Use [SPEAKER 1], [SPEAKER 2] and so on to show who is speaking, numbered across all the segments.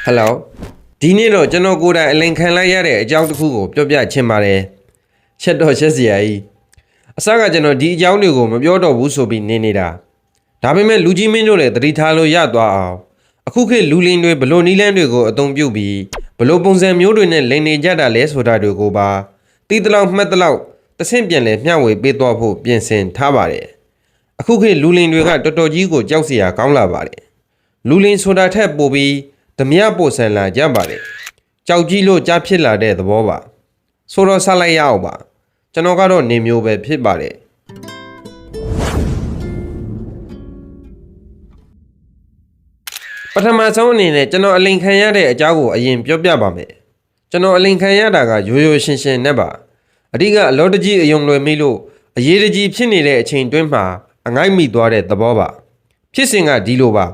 [SPEAKER 1] Hello ဒီနေ့တော့ကျွန်တော်ကိုယ်တိုင်အလင်ခံလိုက်ရတဲ့အကြောင်းတစ်ခုကိုပြောပြချင်ပါတယ်ချက်တော့ချက်စရာကြီးအစကကျွန်တော်ဒီအကြောင်းတွေကိုမပြောတော့ဘူးဆိုပြီးနေနေတာဒါပေမဲ့လူကြီးမင်းတို့လည်းသတိထားလို့ရသွားအောင်အခုခေတ်လူလင်းတွေဘလို့နီးလန်းတွေကိုအသုံးပြုပြီးဘလို့ပုံစံမျိုးတွေနဲ့လိန်နေကြတာလဲဆိုတာတွေကိုပါတီးတလောက်မှတ်တလောက်တဆင့်ပြန်လဲမျှဝေပေးသွားဖို့ပြင်ဆင်ထားပါတယ်အခုခေတ်လူလင်းတွေကတော်တော်ကြီးကိုကြောက်စရာကောင်းလာပါတယ်လူလင်းဆိုတာထက်ပိုပြီးဓမြပို့ဆန်လာကြပါတယ်ကြောက်ကြီးလို့ကြားဖြစ်လာတဲ့သဘောပါဆိုတော့ဆက်လိုက်ရအောင်ပါကျွန်တော်ကတော့နေမျိုးပဲဖြစ်ပါတယ်ပထမဆုံးအနေနဲ့ကျွန်တော်အလင်ခံရတဲ့အကြောင်းကိုအရင်ပြောပြပါမယ်ကျွန်တော်အလင်ခံရတာကရိုးရိုးရှင်းရှင်းနဲ့ပါအဓိကအလောတကြီးအယုံလွယ်မိလို့အရေးတကြီးဖြစ်နေတဲ့အချိန်တွင်းမှာအငိုက်မိသွားတဲ့သဘောပါဖြစ်စဉ်ကဒီလိုပါ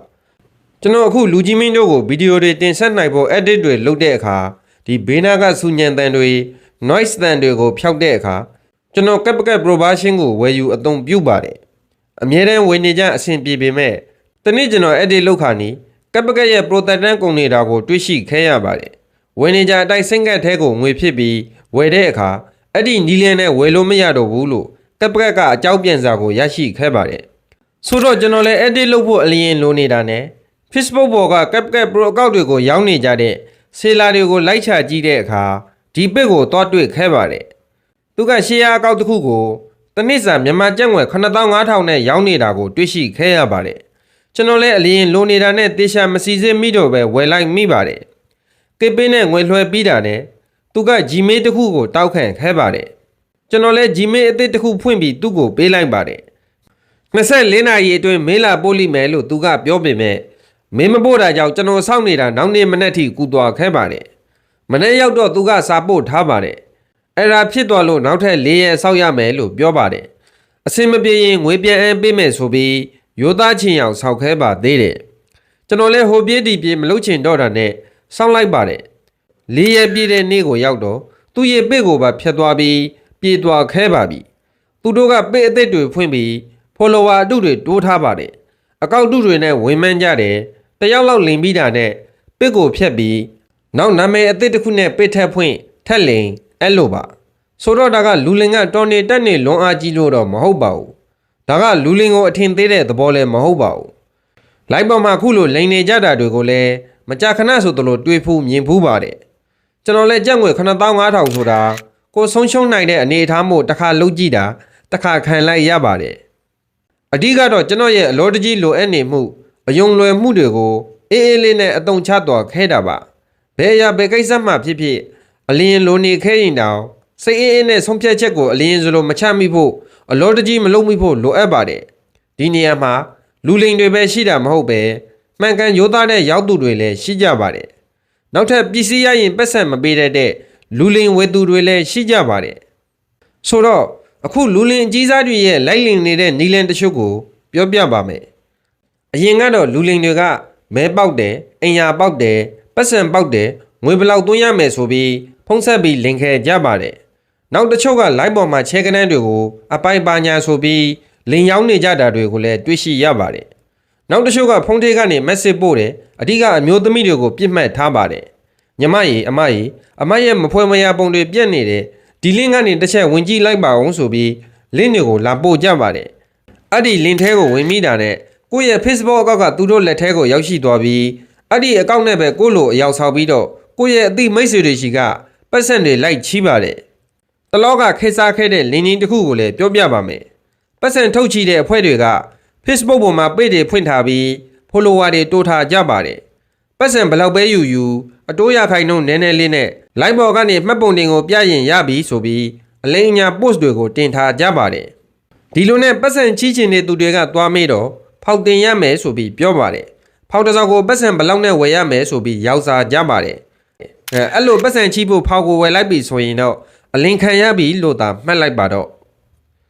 [SPEAKER 1] ကျွန်တော်အခုလူကြီးမင်းတို့ကိုဗီဒီယိုတွေတင်ဆက်နိုင်ဖို့ edit တွေလုပ်တဲ့အခါဒီဘေးနာကစူညံတန်တွေ noise တန်တွေကိုဖျောက်တဲ့အခါကျွန်တော် CapCut Pro version ကိုဝယ်ယူအသုံးပြုပါတယ်အမြဲတမ်းဝယ်နေကြအဆင်ပြေပေမဲ့တနေ့ကျွန်တော် edit လုပ်ခါနီး CapCut ရဲ့ Pro တန်ကုန်နေတာကိုတွေ့ရှိခဲ့ရပါတယ်ဝယ်နေကြအတိုင်းစင်ကတ်ထဲကိုငွေဖြစ်ပြီးဝယ်တဲ့အခါအဲ့ဒီနီလန်နဲ့ဝယ်လို့မရတော့ဘူးလို့ CapCut ကအကြောင်းပြန်စာကိုရရှိခဲ့ပါတယ်ဆိုတော့ကျွန်တော်လည်း edit လုပ်ဖို့အလျင်လိုနေတာနဲ့Facebook ပေါ်က CapCut Pro အကောင့်တွေကိုရောင်းနေကြတဲ့ဆေလာတွေကိုလိုက်ချကြည့်တဲ့အခါဒီပစ်ကိုသွားတွေ့ခဲ့ပါတယ်။သူကရှေးအကောင့်တစ်ခုကိုတစ်နှစ်စာမြန်မာကျပ်ငွေ9500နဲ့ရောင်းနေတာကိုတွေ့ရှိခဲ့ရပါတယ်။ကျွန်တော်လည်းအလျင်လိုနေတာနဲ့တေချာမစီစစ်မိတော့ပဲဝယ်လိုက်မိပါတယ်။ကိပင်းနဲ့ငွေလွှဲပြီးတာနဲ့သူက Gmail တစ်ခုကိုတောက်ခံခဲ့ပါတယ်။ကျွန်တော်လည်း Gmail အသစ်တစ်ခုဖွင့်ပြီးသူ့ကိုပေးလိုက်ပါတယ်။24နာရီအတွင်းမေးလာပို့လိမယ်လို့သူကပြောပေမဲ့မင်းမပို့တာကြောင့်ကျွန်တော်စောင့်နေတာနောက်နေ့မနေ့ထိကူသွားခဲ့ပါတယ်မနေ့ရောက်တော့သူကစာပို့ထားပါတယ်အဲ့ဒါဖြစ်သွားလို့နောက်ထပ်၄ရက်စောင့်ရမယ်လို့ပြောပါတယ်အစင်မပြေရင်ငွေပြန်အမ်းပေးမယ်ဆိုပြီးရိုးသားချင်အောင်စောက်ခဲပါသေးတယ်ကျွန်တော်လည်းဟိုပြေးဒီပြေးမလုပ်ချင်တော့တာနဲ့စောင့်လိုက်ပါတယ်၄ရက်ပြည့်တဲ့နေ့ကိုရောက်တော့သူ့ရဲ့ပစ်ကိုပါဖြတ်သွားပြီးပြေးသွားခဲပါပြီသူတို့ကပစ်အသစ်တွေဖွင့်ပြီး follower အတုတွေတိုးထားပါတယ်အကောင့်တုတွေနဲ့ဝင်မှန်းကြတယ်တယောက်လောက်လင်ပြီးတာနဲ့ပစ်ကိုဖြတ်ပြီးနောက်နာမည်အသစ်တစ်ခုနဲ့ပစ်ထက်ဖွင့်ထက်လင်အဲ့လိုပါဆိုတော့ဒါကလူလင်ကတော်နေတက်နေလွန်အားကြီးလို့တော့မဟုတ်ပါဘူးဒါကလူလင်ကိုအထင်သေးတဲ့သဘောလည်းမဟုတ်ပါဘူးလိုက်ပေါ်မှာခုလိုလိန်နေကြတာတွေကိုလည်းမကြာခဏဆိုသလိုတွေးဖူးမြင်ဖူးပါတယ်ကျွန်တော်လည်းကြက်ငွေ9500ဆိုတာကိုဆုံးရှုံးနိုင်တဲ့အနေအထားမို့တစ်ခါလုံးကြည့်တာတစ်ခါခံလိုက်ရပါတယ်အဓိကတော့ကျွန်တော်ရဲ့အလောတကြီးလိုအပ်နေမှုအယုံလွယ်မှုတွေကိုအေးအေးလေးနဲ့အတုံချသွားခဲတာပါဘယ်အရာဘယ်ကိစ္စမှဖြစ်ဖြစ်အလင်းလိုနေခဲရင်တောင်စိတ်အေးအေးနဲ့ဆုံးဖြတ်ချက်ကိုအလင်းစလိုမချမိဖို့အလောတကြီးမလုပ်မိဖို့လိုအပ်ပါတယ်ဒီနေရာမှာလူလိန်တွေပဲရှိတာမဟုတ်ပဲမှန်ကန်ရိုးသားတဲ့ရောက်သူတွေလည်းရှိကြပါတယ်နောက်ထပ်ပစ္စည်းရရင်ပတ်စံမပေးတတ်တဲ့လူလိန်ဝယ်သူတွေလည်းရှိကြပါတယ်ဆိုတော့အခုလူလင်အကြီးစားတွေရဲ့လိုက်လင်နေတဲ့နီလန်တချို့ကိုပြောပြပါမယ်အရင်ကတော့လူလင်တွေကမဲပေါက်တယ်အင်ယာပေါက်တယ်ပတ်စံပေါက်တယ်ငွေဘလောက်သွင်းရမယ်ဆိုပြီးဖုံးဆက်ပြီးလင်ခဲကြပါတယ်နောက်တချို့ကလိုက်ပေါ်မှာချဲကနန်းတွေကိုအပိုင်ပါညာဆိုပြီးလင်ရောင်းနေကြတာတွေကိုလည်းတွေ့ရှိရပါတယ်နောက်တချို့ကဖုံးထေးကနေမက်ဆေ့ပို့တယ်အဓိကအမျိုးသမီးတွေကိုပြစ်မှတ်ထားပါတယ်ညီမကြီးအမရဲ့မဖွဲမရပုံတွေပြက်နေတယ်ဒီလင်းကနေတစ်ချက်ဝင်ကြည့်လိုက်ပါအောင်ဆိုပြီးလင်းတွေကိုလာပို့ကြပါတယ်အဲ့ဒီလင်းထဲကိုဝင်မိတာနဲ့ကိုယ့်ရဲ့ Facebook အကောင့်ကသူတို့လက်ထဲကိုရောက်ရှိသွားပြီးအဲ့ဒီအကောင့်နဲ့ပဲကိုယ့်လိုအယောက်ဆောက်ပြီးတော့ကိုယ့်ရဲ့အသိမိတ်ဆွေတွေရှိကပတ်စံတွေလိုက်ချီးပါတယ်တလောကခေတ်စားခဲ့တဲ့လင်းကြီးတစ်ခုကိုလည်းပြောပြပါမယ်ပတ်စံထုတ်ချီတဲ့အဖွဲ့တွေက Facebook ပေါ်မှာ page တွေဖွင့်ထားပြီး follower တွေတိုးထားကြပါတယ်ပတ်စံဘလောက်ပဲယူအတိုးရခိုင်နှုန်းနည်းနည်းလေးနဲ့ live ပေါ်ကနေမှတ်ပုံတင်ကိုပြရင်ရပြီဆိုပြီးအလိမ်အညာ post တွေကိုတင်ထားကြပါတယ်ဒီလိုနဲ့ပတ်စံချီးချင်တဲ့သူတွေကသွားမေးတော့ဖောက်တင်ရမယ်ဆိုပြီးပြောပါတယ်ဖောက်တစောက်ကိုပတ်စံဘလောက်နဲ့ဝယ်ရမယ်ဆိုပြီးရောက်စားကြပါတယ်အဲ့လိုပတ်စံချီးဖို့ဖောက်ကိုဝယ်လိုက်ပြီဆိုရင်တော့အလင်ခံရပြီလို့သာမှတ်လိုက်ပါတော့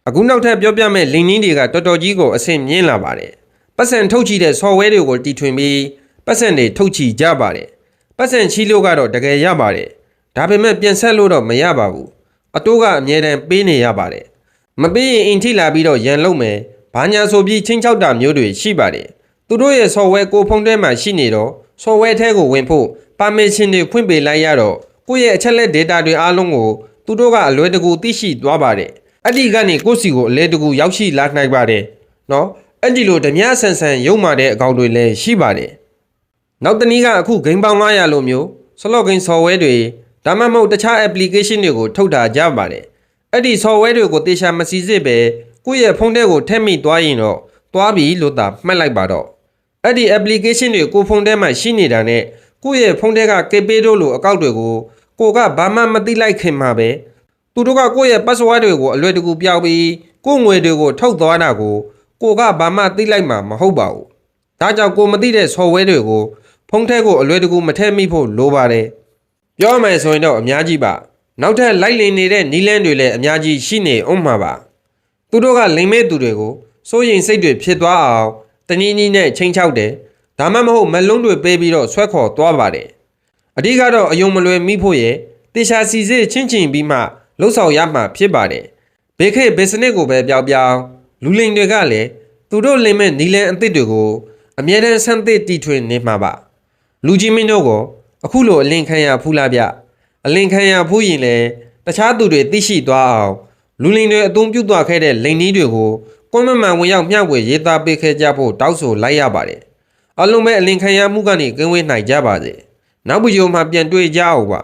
[SPEAKER 1] အခုနောက်ထပ်ပြောပြမယ့်လင်ကြီးတွေကတော်တော်ကြီးကိုအဆင့်မြင့်လာပါတယ်ပတ်စံထုတ်ချီတဲ့ software တွေကိုတီထွင်ပြီးပတ်စံတွေထုတ်ချီကြပါတယ်ပတ်စံချီလို့ကတော့တကယ်ရပါတယ်ဒါပေမဲ့ပြန်ဆက်လို့တော့မရပါဘူးအတိုးကအမြဲတမ်းပေးနေရပါတယ်မပေးရင်အင်ထိလာပြီးတော့ရန်လုံးမယ်ဘာညာဆိုပြီးချင်းချောက်တာမျိုးတွေရှိပါတယ်သူတို့ရဲ့ software ကိုဖုန်းထဲမှာရှိနေတော့ software ထဲကိုဝင်ဖို့ permission တွေဖွင့်ပေးလိုက်ရတော့ကိုယ့်ရဲ့အချက်လက် data တွေအားလုံးကိုသူတို့ကအလွယ်တကူသိရှိသွားပါတယ်အဲ့ဒီကနေကိုယ့်စီကိုအလွယ်တကူရောက်ရှိလာနိုင်ပါတယ်နော်အဲ့ဒီလိုဓမြဆန်ဆန်ရုံမာတဲ့အကောင့်တွေလည်းရှိပါတယ်နောက်တနည်းကအခု game ပေါင်း900လိုမျိုး slot game software တွေဒါမှမဟုတ်တခြား application တွေကိုထုတ်တာကြပါတယ်အဲ့ဒီ software တွေကိုတေချာမစီစစ်ပဲကိုယ့်ရဲ့ဖုန်းထဲကိုထည့်မိသွားရင်တော့သွားပြီလို့သာမှတ်လိုက်ပါတော့အဲ့ဒီ application တွေကိုဖုန်းထဲမှာရှိနေတာနဲ့ကိုယ့်ရဲ့ဖုန်းထဲက KPay တို့လိုအကောင့်တွေကိုကိုကဘာမှမသိလိုက်ခင်မှာပဲသူတို့ကကိုယ့်ရဲ့ password တွေကိုအလွယ်တကူပြောက်ပြီးကိုယ့်ငွေတွေကိုထုတ်သွားတာကိုကဘာမှသိလိုက်မှာမဟုတ်ပါဘူးဒါကြောင့်ကိုမသိတဲ့ software တွေကိုဖုန်းထဲကိုအလွယ်တကူမထည့်မိဖို့လိုပါတယ်ပြောရမယ်ဆိုရင်တော့အများကြီးပါနောက်ထပ်လိုက်လင်နေတဲ့နီလန်းတွေလည်းအများကြီးရှိနေအောင်မှာပါသူတို့ကလိမ်မဲ့သူတွေကိုစိုးရိမ်စိတ်တွေဖြစ်သွားအောင်တနည်းနည်းနဲ့ချိန်ချောက်တယ်ဒါမှမဟုတ်မလုံးတွေပေးပြီးတော့ဆွဲခေါ်သွားပါတယ်အဓိကတော့အယုံမလွယ်မိဖို့ရဲ့တေချာစီစစ်ချင်းချင်းပြီးမှလှုပ်ဆောင်ရမှာဖြစ်ပါတယ်ဘေခေဘစ်စနစ်ကိုပဲပြောင်းလူလိမ်တွေကလည်းသူတို့လိမ်မဲ့နီလန်းအသစ်တွေကိုအမြဲတမ်းဆန်းသစ်တီထွင်နေမှာပါလူကြီးမင်းတို့ကအခုလိုအလင်ခံရဖူးလားဗျအလင်ခံရဖူးရင်လည်းတခြားသူတွေသိရှိသွားအောင်လူလိမ်တွေအသုံးပြုသွားခဲ့တဲ့လိမ်နည်းတွေကိုကွန်မန့်မှန်ဝင်ရောက်မျှဝေရေးသားပေးခဲ့ကြဖို့တောက်ဆိုလိုက်ရပါတယ်အလုံးမဲ့အလင်ခံရမှုကနေကင်းဝေးနိုင်ကြပါစေနောက်ဗီဒီယိုမှာပြန်တွေ့ကြအောင်ပါ